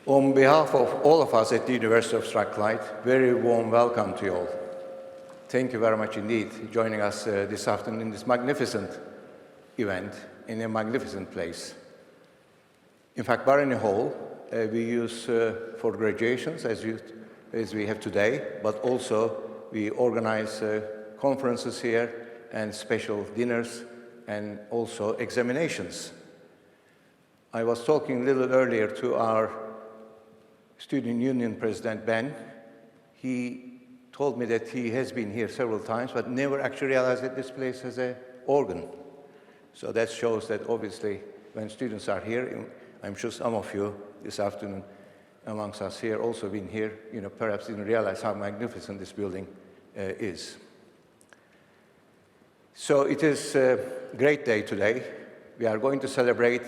On behalf of all of us at the University of Strathclyde, very warm welcome to you all. Thank you very much indeed for joining us this afternoon in this magnificent event in a magnificent place. In fact, Barony Hall we use for graduations as we have today, but also we organize conferences here and special dinners and also examinations. I was talking a little earlier to our Student Union President, Ben. He told me that he has been here several times, but never actually realized that this place has an organ. So that shows that obviously when students are here, I'm sure some of you this afternoon amongst us here also been here, perhaps didn't realize how magnificent this building is. So it is a great day today. We are going to celebrate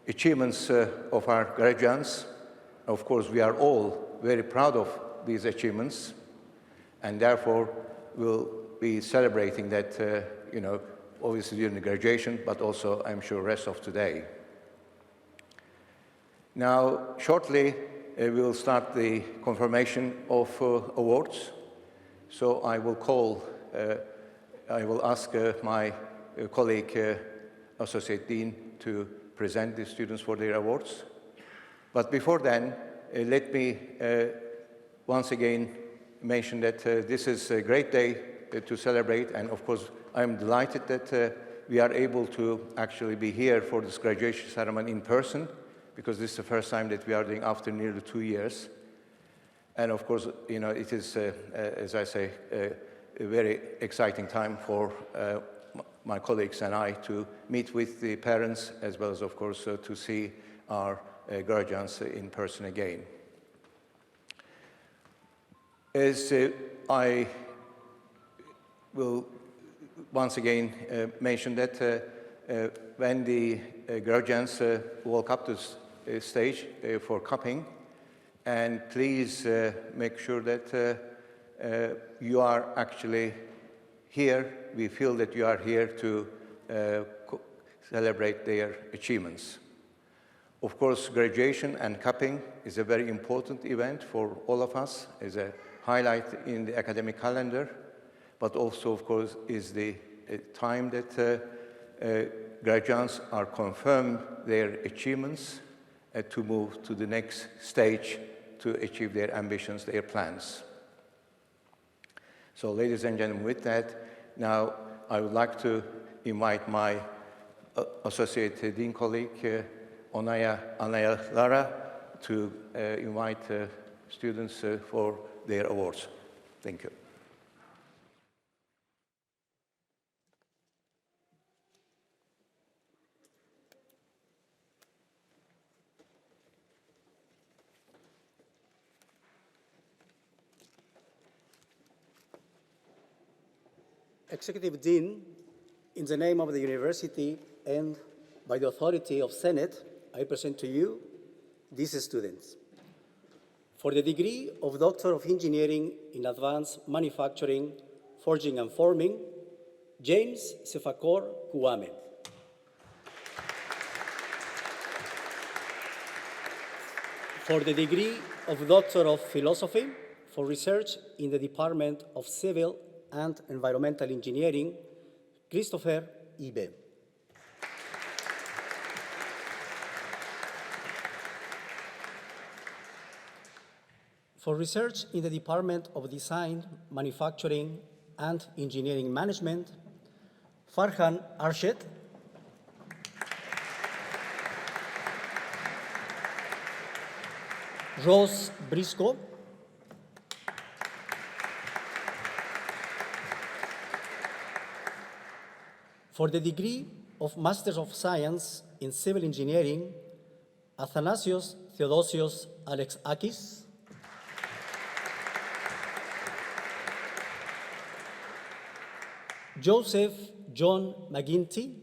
achievements of our graduates. Of course, we are all very proud of these achievements, and therefore we'll be celebrating that, obviously during the graduation, but also, I'm sure, rest of today. Now, shortly, we will start the confirmation of awards. So I will ask my colleague, Associate Dean, to present the students for their awards. But before then, let me once again mention that this is a great day to celebrate, and of course, I'm delighted that we are able to actually be here for this graduation ceremony in person, because this is the first time that we are doing after nearly 2 years. And of course, it is, as I say, a very exciting time for my colleagues and I to meet with the parents, as well as, of course, to see our graduates in person again. As I will once again mention that when the graduates walk up to the stage for cupping, and please make sure that you are actually here. We feel that you are here to celebrate their achievements. Of course, graduation and cupping is a very important event for all of us, is a highlight in the academic calendar, but also, of course, is the time that graduates are confirmed their achievements to move to the next stage to achieve their ambitions, their plans. So, ladies and gentlemen, with that, now I would like to invite my Associate Dean colleague, Anaya Lara, to invite students for their awards. Thank you. Executive Dean, in the name of the university and by the authority of Senate, I present to you these students. For the degree of Doctor of Engineering in Advanced Manufacturing, Forging and Forming, James Sefakor Kuame. For the degree of Doctor of Philosophy for Research in the Department of Civil and Environmental Engineering, Christopher Ibe. For research in the Department of Design, Manufacturing, and Engineering Management, Farhan Arshad. Rose Briscoe. For the degree of Master of Science in Civil Engineering, Athanasios Theodosios Alexakis. Joseph John McGinty.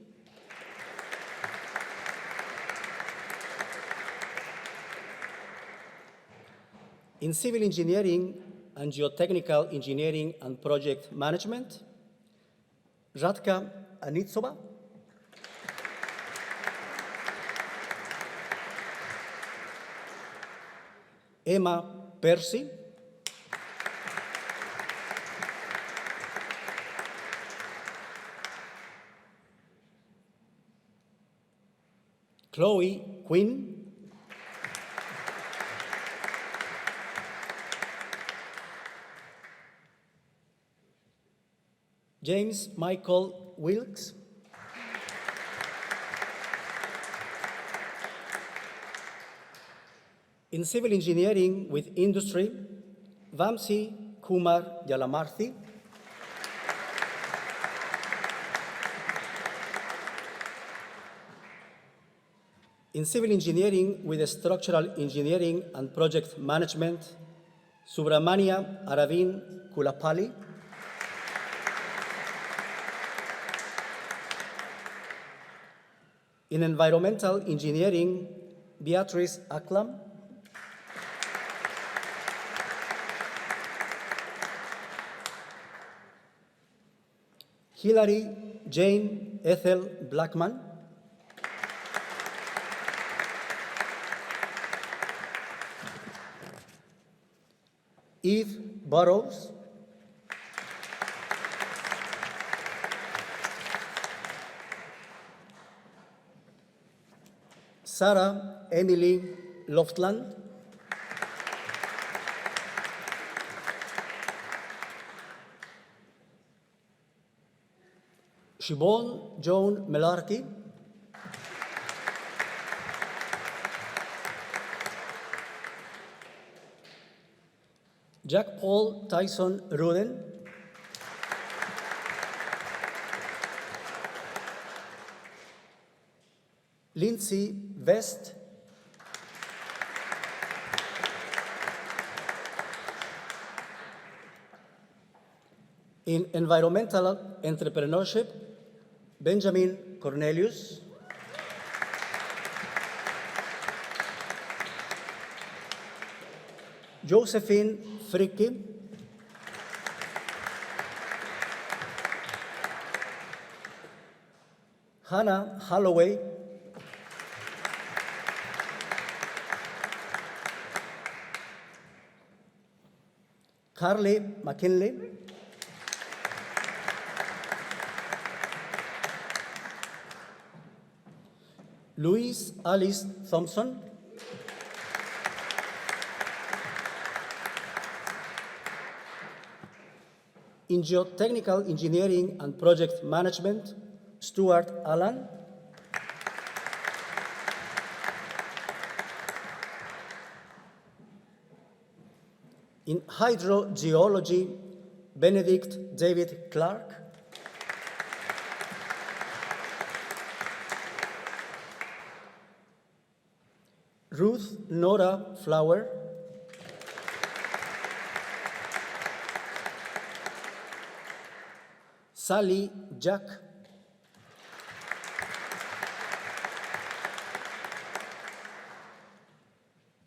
In Civil Engineering and Geotechnical Engineering and Project Management, Radka Anitsova. Emma Percy, Chloe Quinn, James Michael Wilkes, in civil engineering with industry, Vamsi Kumar Yalamarthi, in civil engineering with structural engineering and project management, Subramania Aravind Kulapalli, in environmental engineering, Beatrice Aklam, Hilary Jane Ethel Blackman, Eve Burrows, Sarah Emily Loftland, Siobhan Joan Melarkey, Jack Paul Tyson Ruden, Lindsay Vest, in environmental entrepreneurship, Benjamin Cornelius, Josephine Fricke, Hannah Holloway, Carly McKinley, Louise Alice Thompson, in geotechnical engineering and project management, Stuart Allen, in hydrogeology, Benedict David Clark, Ruth Nora Flower, Sally Jack,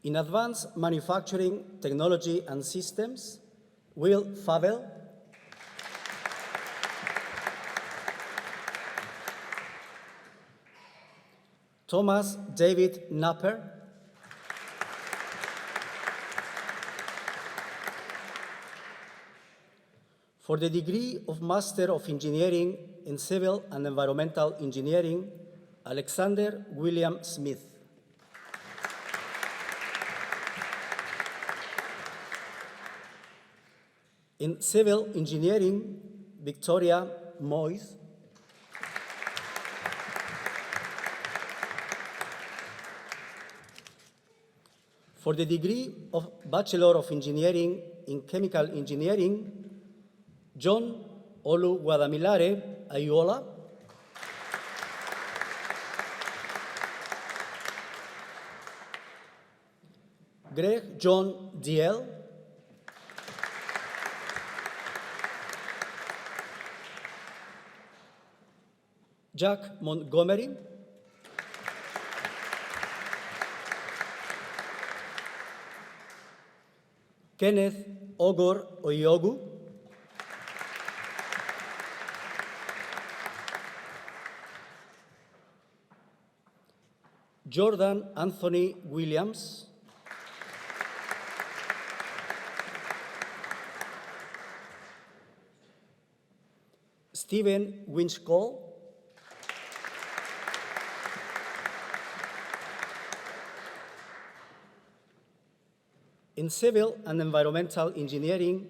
in advanced manufacturing technology and systems, Will Favel, Thomas David Napper, for the degree of Master of Engineering in Civil and Environmental Engineering, Alexander William Smith. In Civil Engineering, Victoria Moyes. For the degree of Bachelor of Engineering in Chemical Engineering, John Oluwadamilare Ayuola. Greg John Diel. Jack Montgomery. Kenneth Ogor Oyogu. Jordan Anthony Williams. Stephen Winch-Cole, in Civil and Environmental Engineering,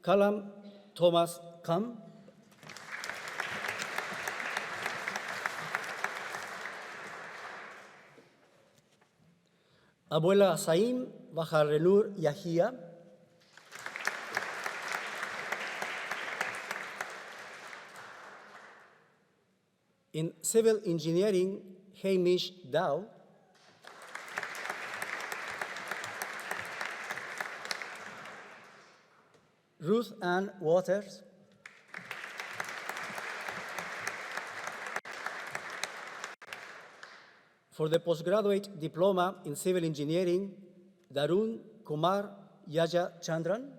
Callum Thomas Kam, Abuela Saim Baharrenur Yahia, in Civil Engineering, Hamish Dow, Ruth Ann Waters, for the postgraduate diploma in Civil Engineering, Darun Kumar Yaja Chandran,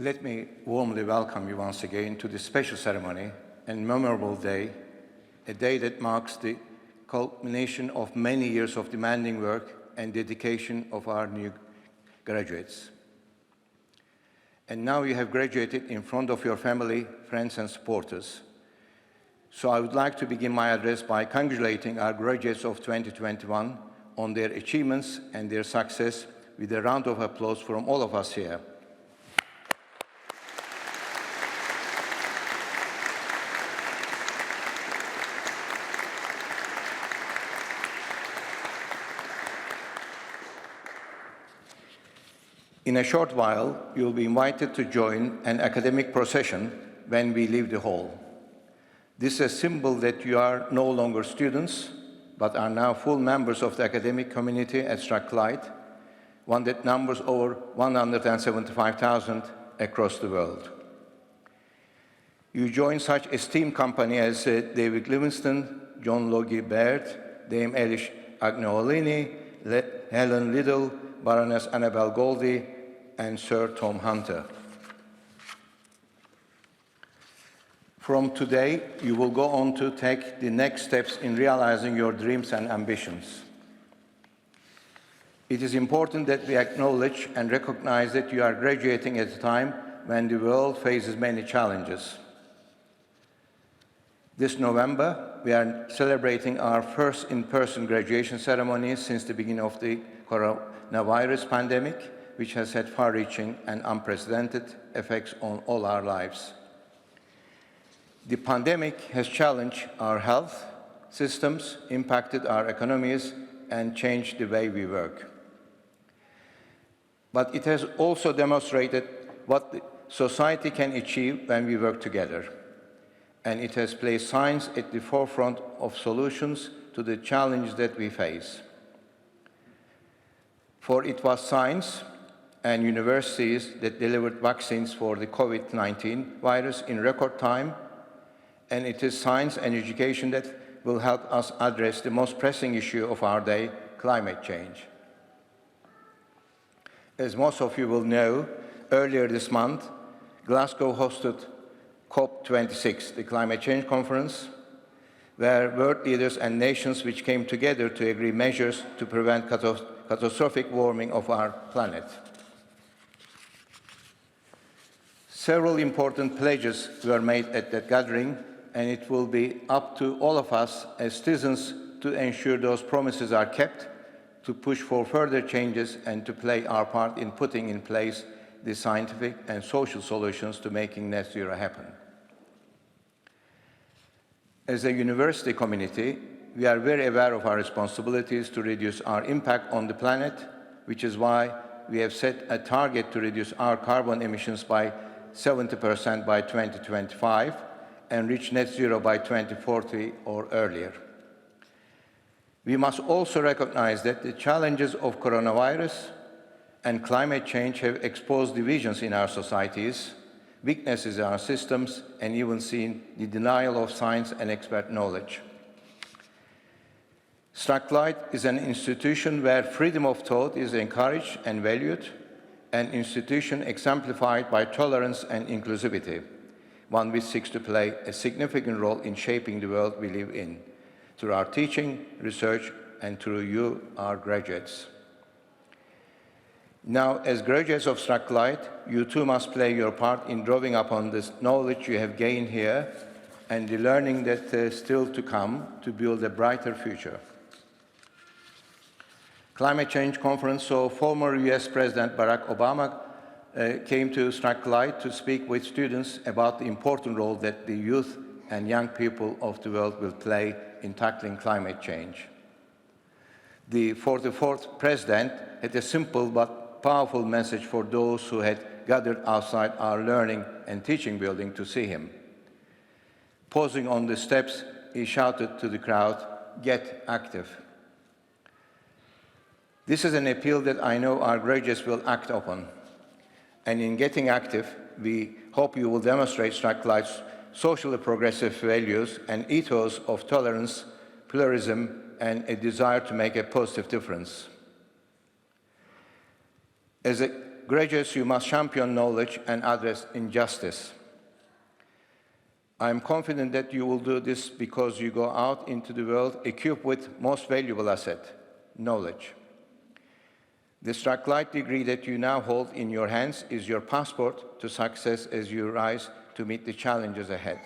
Let me warmly welcome you once again to this special ceremony and memorable day, a day that marks the culmination of many years of demanding work and dedication of our new graduates. And now you have graduated in front of your family, friends, and supporters. So I would like to begin my address by congratulating our graduates of 2021 on their achievements and their success with a round of applause from all of us here. In a short while, you will be invited to join an academic procession when we leave the hall. This is a symbol that you are no longer students, but are now full members of the academic community at Strathclyde, one that numbers over 175,000 across the world. You join such esteemed company as David Livingstone, John Logie Baird, Dame Elish Agneolini, Helen Liddell, Baroness Annabel Goldie, and Sir Tom Hunter. From today, you will go on to take the next steps in realizing your dreams and ambitions. It is important that we acknowledge and recognize that you are graduating at a time when the world faces many challenges. This November, we are celebrating our first in-person graduation ceremony since the beginning of the coronavirus pandemic, which has had far-reaching and unprecedented effects on all our lives. The pandemic has challenged our health systems, impacted our economies, and changed the way we work. But it has also demonstrated what the society can achieve when we work together. And it has placed science at the forefront of solutions to the challenges that we face. For it was science and universities that delivered vaccines for the COVID-19 virus in record time, and it is science and education that will help us address the most pressing issue of our day, climate change. As most of you will know, earlier this month, Glasgow hosted COP26, the climate change conference, where world leaders and nations which came together to agree measures to prevent catastrophic warming of our planet. Several important pledges were made at that gathering, and it will be up to all of us as citizens to ensure those promises are kept, to push for further changes, and to play our part in putting in place the scientific and social solutions to making net zero happen. As a university community, we are very aware of our responsibilities to reduce our impact on the planet, which is why we have set a target to reduce our carbon emissions by 70% by 2025 and reach net zero by 2040 or earlier. We must also recognize that the challenges of coronavirus and climate change have exposed divisions in our societies, weaknesses in our systems, and even seen the denial of science and expert knowledge. Strathclyde is an institution where freedom of thought is encouraged and valued, an institution exemplified by tolerance and inclusivity, one which seeks to play a significant role in shaping the world we live in, through our teaching, research, and through you, our graduates. Now, as graduates of Strathclyde, you too must play your part in drawing upon this knowledge you have gained here and the learning that is still to come to build a brighter future. Climate Change Conference, so former US President Barack Obama came to Strathclyde to speak with students about the important role that the youth and young people of the world will play in tackling climate change. The 44th President had a simple but powerful message for those who had gathered outside our learning and teaching building to see him. Pausing on the steps, he shouted to the crowd, "Get active." This is an appeal that I know our graduates will act upon. And in getting active, we hope you will demonstrate Strathclyde's socially progressive values and ethos of tolerance, pluralism, and a desire to make a positive difference. As graduates, you must champion knowledge and address injustice. I am confident that you will do this because you go out into the world equipped with most valuable asset, knowledge. The Strathclyde degree that you now hold in your hands is your passport to success as you rise to meet the challenges ahead.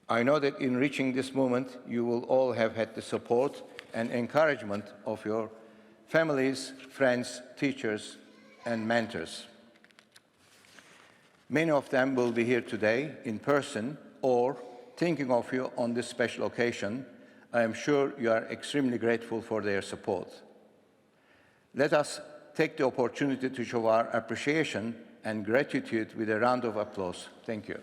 I know that in reaching this moment, you will all have had the support and encouragement of your families, friends, teachers, and mentors. Many of them will be here today in person or thinking of you on this special occasion. I am sure you are extremely grateful for their support. Let us take the opportunity to show our appreciation and gratitude with a round of applause. Thank you.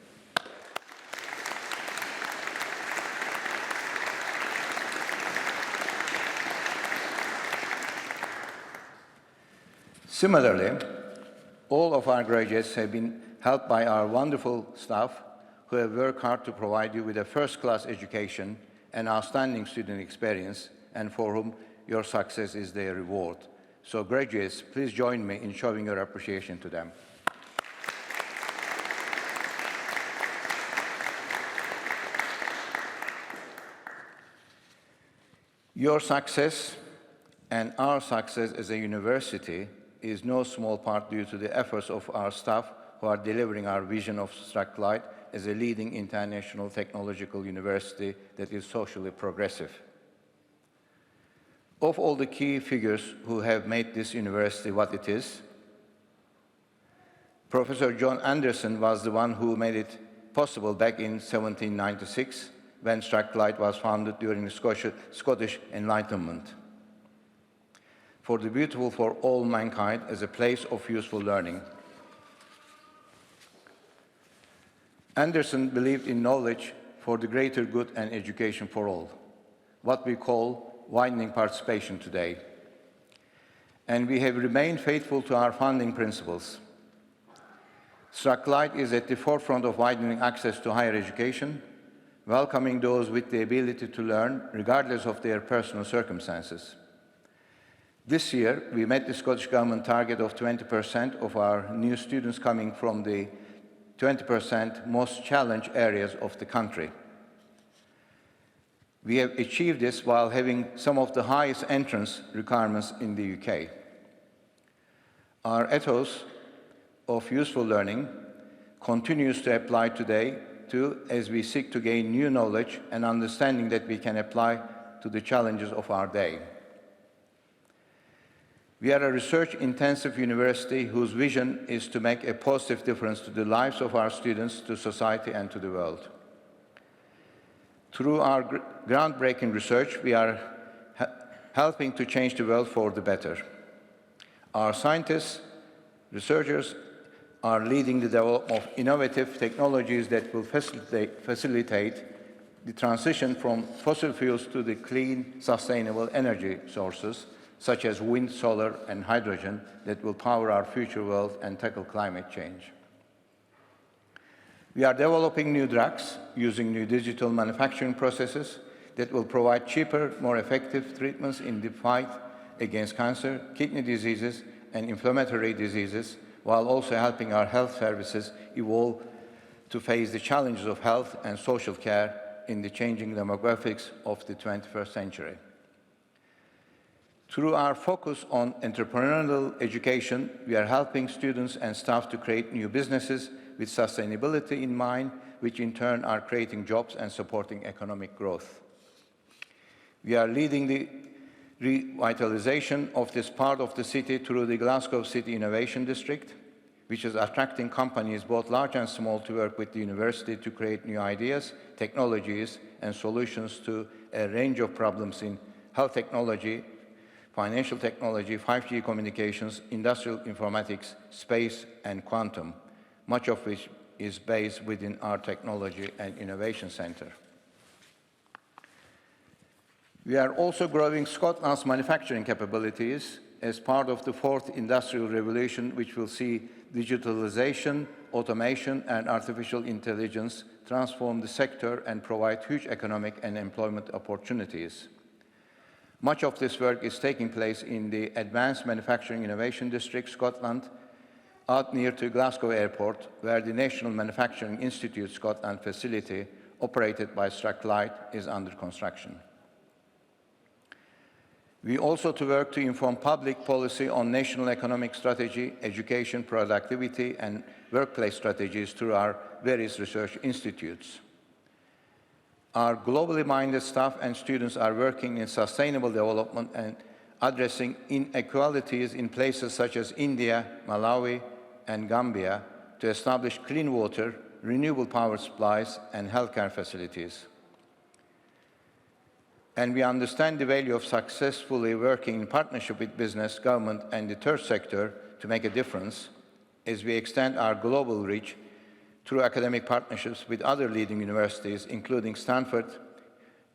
Similarly, all of our graduates have been helped by our wonderful staff who have worked hard to provide you with a first-class education and outstanding student experience, and for whom your success is their reward. So graduates, please join me in showing your appreciation to them. Your success and our success as a university is no small part due to the efforts of our staff who are delivering our vision of Strathclyde as a leading international technological university that is socially progressive. Of all the key figures who have made this university what it is, Professor John Anderson was the one who made it possible back in 1796 when Strathclyde was founded during the Scottish Enlightenment. For the beautiful for all mankind as a place of useful learning. Anderson believed in knowledge for the greater good and education for all, what we call widening participation today. And we have remained faithful to our founding principles. Strathclyde is at the forefront of widening access to higher education, welcoming those with the ability to learn regardless of their personal circumstances. This year, we met the Scottish Government target of 20% of our new students coming from the 20% most challenged areas of the country. We have achieved this while having some of the highest entrance requirements in the UK. Our ethos of useful learning continues to apply today too, as we seek to gain new knowledge and understanding that we can apply to the challenges of our day. We are a research-intensive university whose vision is to make a positive difference to the lives of our students, to society, and to the world. Through our groundbreaking research, we are helping to change the world for the better. Our scientists, researchers are leading the development of innovative technologies that will facilitate the transition from fossil fuels to the clean, sustainable energy sources, such as wind, solar, and hydrogen, that will power our future world and tackle climate change. We are developing new drugs using new digital manufacturing processes that will provide cheaper, more effective treatments in the fight against cancer, kidney diseases, and inflammatory diseases, while also helping our health services evolve to face the challenges of health and social care in the changing demographics of the 21st century. Through our focus on entrepreneurial education, we are helping students and staff to create new businesses with sustainability in mind, which in turn are creating jobs and supporting economic growth. We are leading the revitalization of this part of the city through the Glasgow City Innovation District, which is attracting companies, both large and small, to work with the university to create new ideas, technologies, and solutions to a range of problems in health technology, financial technology, 5G communications, industrial informatics, space, and quantum, much of which is based within our Technology and Innovation Centre. We are also growing Scotland's manufacturing capabilities as part of the fourth industrial revolution, which will see digitalization, automation, and artificial intelligence transform the sector and provide huge economic and employment opportunities. Much of this work is taking place in the Advanced Manufacturing Innovation District, Scotland, out near to Glasgow Airport, where the National Manufacturing Institute Scotland facility, operated by Strathclyde, is under construction. We also work to inform public policy on national economic strategy, education, productivity, and workplace strategies through our various research institutes. Our globally minded staff and students are working in sustainable development and addressing inequalities in places such as India, Malawi, and Gambia to establish clean water, renewable power supplies, and healthcare facilities. And we understand the value of successfully working in partnership with business, government, and the third sector to make a difference as we extend our global reach through academic partnerships with other leading universities, including Stanford,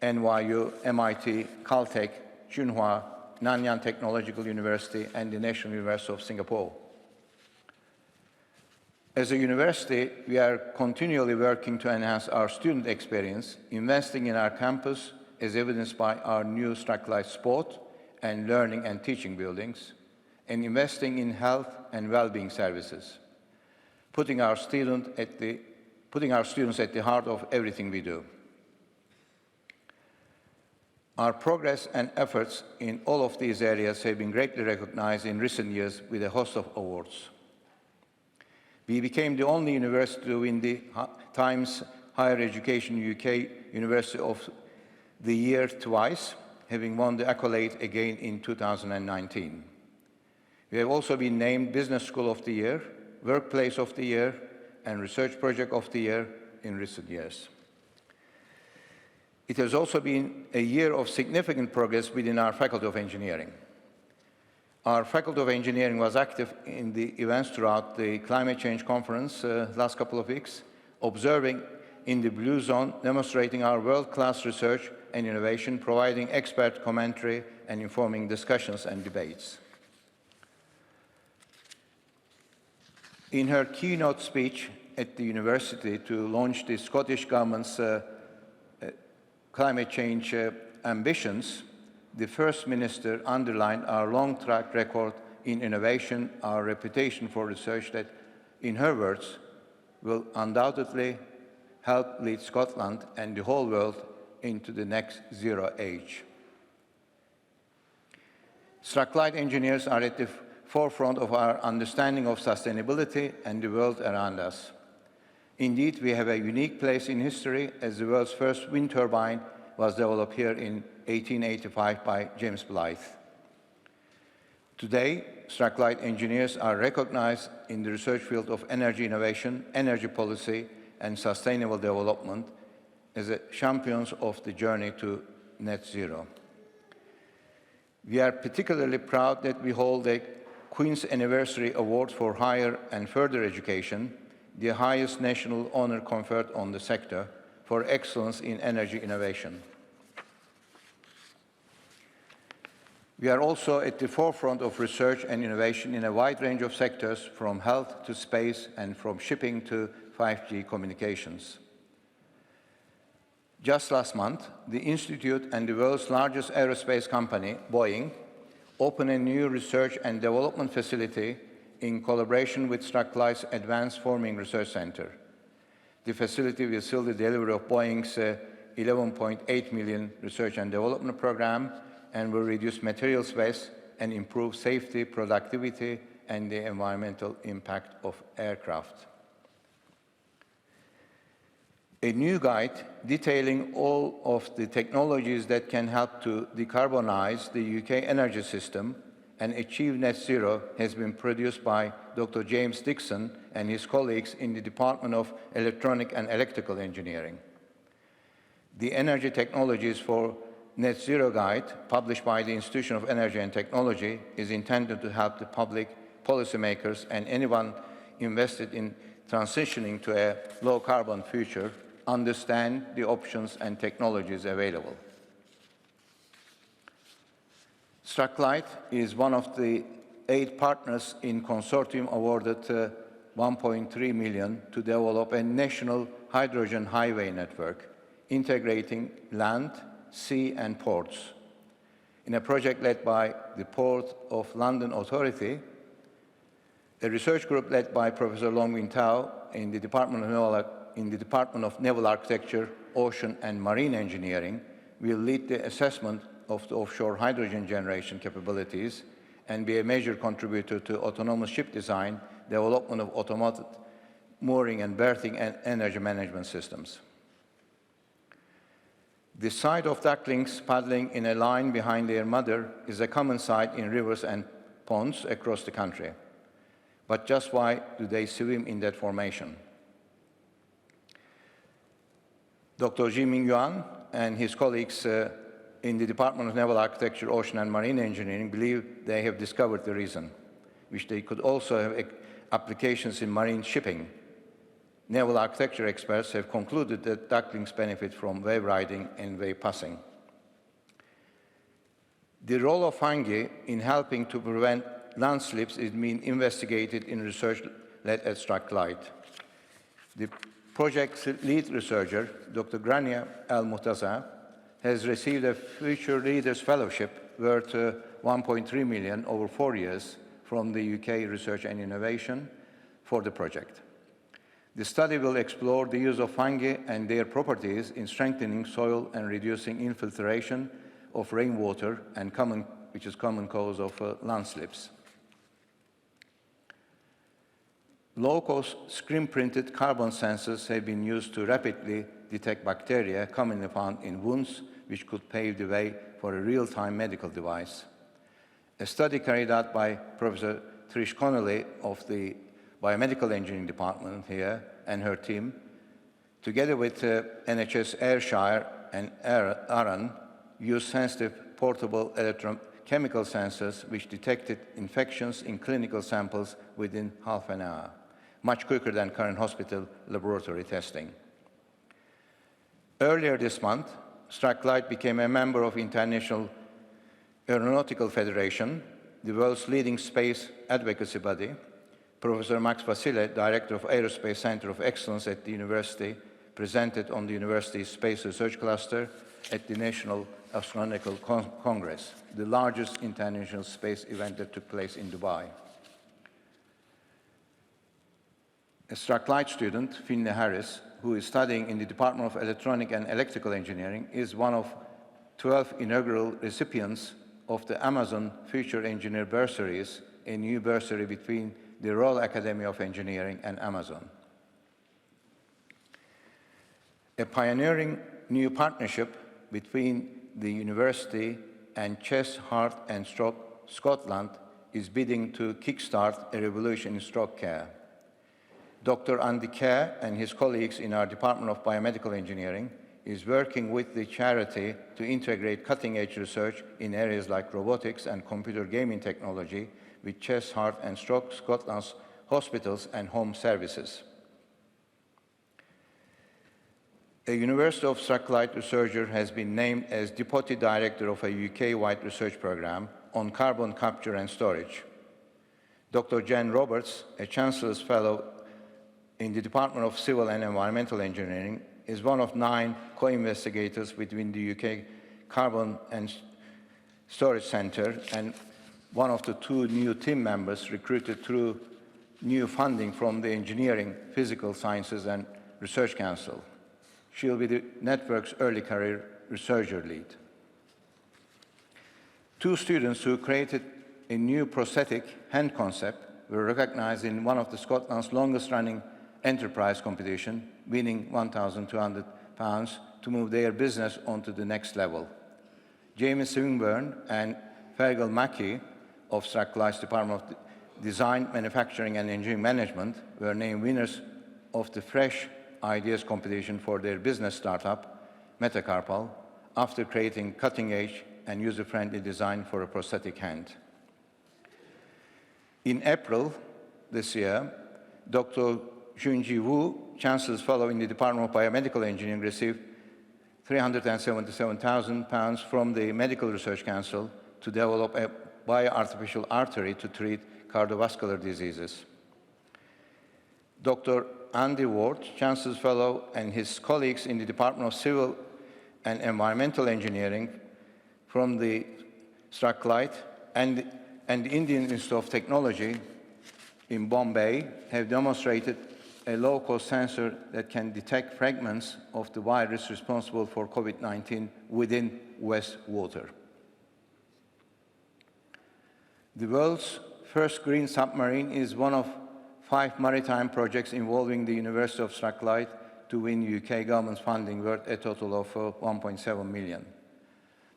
NYU, MIT, Caltech, Tsinghua, Nanyang Technological University, and the National University of Singapore. As a university, we are continually working to enhance our student experience, investing in our campus, as evidenced by our new Strathclyde Sport and Learning and Teaching buildings, and investing in health and well-being services, putting our students at the heart of everything we do. Our progress and efforts in all of these areas have been greatly recognized in recent years with a host of awards. We became the only university to win the Times Higher Education UK University of the Year twice, having won the accolade again in 2019. We have also been named Business School of the Year, Workplace of the Year, and Research Project of the Year in recent years. It has also been a year of significant progress within our Faculty of Engineering. Our Faculty of Engineering was active in the events throughout the Climate Change Conference last couple of weeks, observing in the Blue Zone, demonstrating our world-class research and innovation, providing expert commentary and informing discussions and debates. In her keynote speech at the university to launch the Scottish Government's climate change ambitions, the First Minister underlined our long track record in innovation, our reputation for research that, in her words, will undoubtedly help lead Scotland and the whole world into the next zero age. Strathclyde engineers are at the forefront of our understanding of sustainability and the world around us. Indeed, we have a unique place in history as the world's first wind turbine was developed here in 1885 by James Blythe. Today, Strathclyde engineers are recognized in the research field of energy innovation, energy policy, and sustainable development, as champions of the journey to net zero. We are particularly proud that we hold the Queen's Anniversary Award for Higher and Further Education, the highest national honor conferred on the sector, for excellence in energy innovation. We are also at the forefront of research and innovation in a wide range of sectors, from health to space and from shipping to 5G communications. Just last month, the Institute and the world's largest aerospace company, Boeing, opened a new research and development facility in collaboration with Strathclyde's Advanced Forming Research Center. The facility will seal the delivery of Boeing's $11.8 million research and development program and will reduce materials waste and improve safety, productivity, and the environmental impact of aircraft. A new guide detailing all of the technologies that can help to decarbonize the UK energy system and achieve net zero has been produced by Dr. James Dixon and his colleagues in the Department of Electronic and Electrical Engineering. The Energy Technologies for Net Zero Guide, published by the Institution of Energy and Technology, is intended to help the public, policymakers, and anyone invested in transitioning to a low-carbon future understand the options and technologies available. Strathclyde is one of the 8 partners in consortium awarded $1.3 million to develop a national hydrogen highway network, integrating land, sea, and ports. In a project led by the Port of London Authority, a research group led by Professor Long Wing Tao in the Department of Naval Architecture, Ocean and Marine Engineering will lead the assessment of the offshore hydrogen generation capabilities and be a major contributor to autonomous ship design, development of automated mooring and berthing and energy management systems. The sight of ducklings paddling in a line behind their mother is a common sight in rivers and ponds across the country. But just why do they swim in that formation? Dr. Jiming Yuan and his colleagues in the Department of Naval Architecture, Ocean and Marine Engineering believe they have discovered the reason, which they could also have applications in marine shipping. Naval architecture experts have concluded that ducklings benefit from wave riding and wave passing. The role of fungi in helping to prevent landslips is being investigated in research led at Strathclyde. The project's lead researcher, Dr. Grania Al-Murtaza, has received a Future Leaders Fellowship worth $1.3 million over 4 years from the UK Research and Innovation for the project. The study will explore the use of fungi and their properties in strengthening soil and reducing infiltration of rainwater, and which is common cause of landslips. Low-cost screen-printed carbon sensors have been used to rapidly detect bacteria commonly found in wounds, which could pave the way for a real-time medical device. A study carried out by Professor Trish Connolly of the Biomedical Engineering Department here and her team, together with NHS Ayrshire and Arran, used sensitive portable electrochemical sensors which detected infections in clinical samples within half an hour, much quicker than current hospital laboratory testing. Earlier this month, Strathclyde became a member of International Aeronautical Federation, the world's leading space advocacy body. Professor Max Vasile, Director of Aerospace Center of Excellence at the university, presented on the university's Space Research Cluster at the National Astronautical Congress, the largest international space event that took place in Dubai. A Strathclyde student, Finlay Harris, who is studying in the Department of Electronic and Electrical Engineering, is one of 12 inaugural recipients of the Amazon Future Engineer Bursaries, a new bursary between the Royal Academy of Engineering and Amazon. A pioneering new partnership between the university and Chest, Heart and Stroke Scotland is bidding to kickstart a revolution in stroke care. Dr. Andy Kerr and his colleagues in our Department of Biomedical Engineering is working with the charity to integrate cutting-edge research in areas like robotics and computer gaming technology with Chest, Heart and Stroke Scotland's hospitals and home services. A University of Strathclyde researcher has been named as Deputy Director of a UK-wide research programme on carbon capture and storage. Dr. Jen Roberts, a Chancellor's Fellow in the Department of Civil and Environmental Engineering, is one of 9 co-investigators within the UK Carbon and Storage Centre and one of the 2 new team members recruited through new funding from the Engineering, Physical Sciences and Research Council. She'll be the network's early career researcher lead. 2 students who created a new prosthetic hand concept were recognized in one of the Scotland's longest-running enterprise competition, winning £1,200 to move their business onto the next level. Jamie Swinburne and Fergal Mackey of Strathclyde's Department of Design, Manufacturing and Engineering Management were named winners of the Fresh Ideas competition for their business startup, Metacarpal, after creating cutting-edge and user-friendly design for a prosthetic hand. In April this year, Dr. Junji Wu, Chancellor's Fellow in the Department of Biomedical Engineering, received £377,000 from the Medical Research Council to develop a bioartificial artery to treat cardiovascular diseases. Dr. Andy Ward, Chancellor's Fellow, and his colleagues in the Department of Civil and Environmental Engineering from the Strathclyde and the Indian Institute of Technology in Bombay have demonstrated a low-cost sensor that can detect fragments of the virus responsible for COVID-19 within wastewater. The world's first green submarine is one of 5 maritime projects involving the University of Strathclyde to win UK government's funding worth a total of £1.7 million.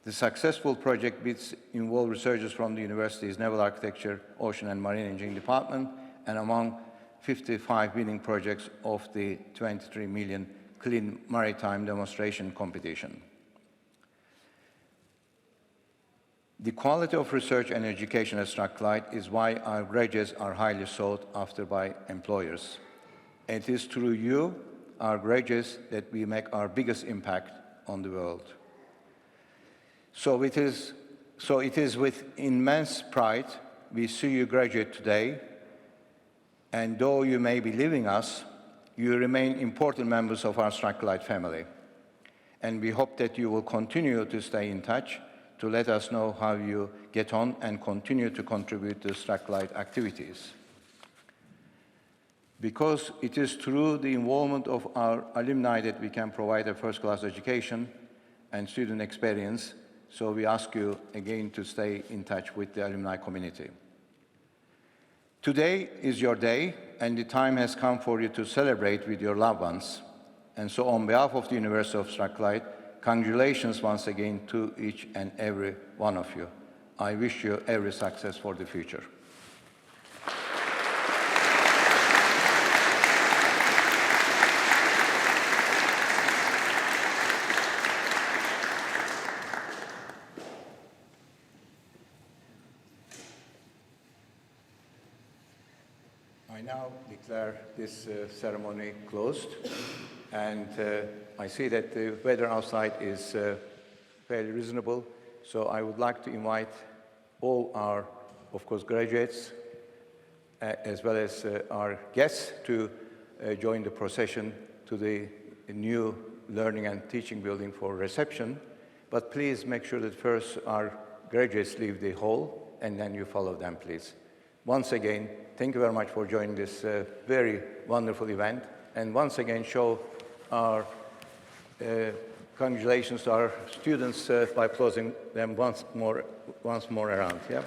The successful project bids involve researchers from the university's Naval Architecture, Ocean and Marine Engineering Department and among 55 winning projects of the £23 million Clean Maritime Demonstration Competition. The quality of research and education at Strathclyde is why our graduates are highly sought after by employers. It is through you, our graduates, that we make our biggest impact on the world. So it is with immense pride we see you graduate today, and though you may be leaving us, you remain important members of our Strathclyde family. And we hope that you will continue to stay in touch to let us know how you get on and continue to contribute to Strathclyde activities. Because it is through the involvement of our alumni that we can provide a first-class education and student experience, so we ask you again to stay in touch with the alumni community. Today is your day, and the time has come for you to celebrate with your loved ones. And so on behalf of the University of Strathclyde, congratulations once again to each and every one of you. I wish you every success for the future. I now declare this ceremony closed, and I see that the weather outside is fairly reasonable, so I would like to invite all our, of course, graduates, as well as our guests to join the procession to the new Learning and Teaching Building for reception. But please make sure that first our graduates leave the hall, and then you follow them, please. Once again, thank you very much for joining this very wonderful event, and once again show our congratulations to our students by applauding them once more around. Yeah?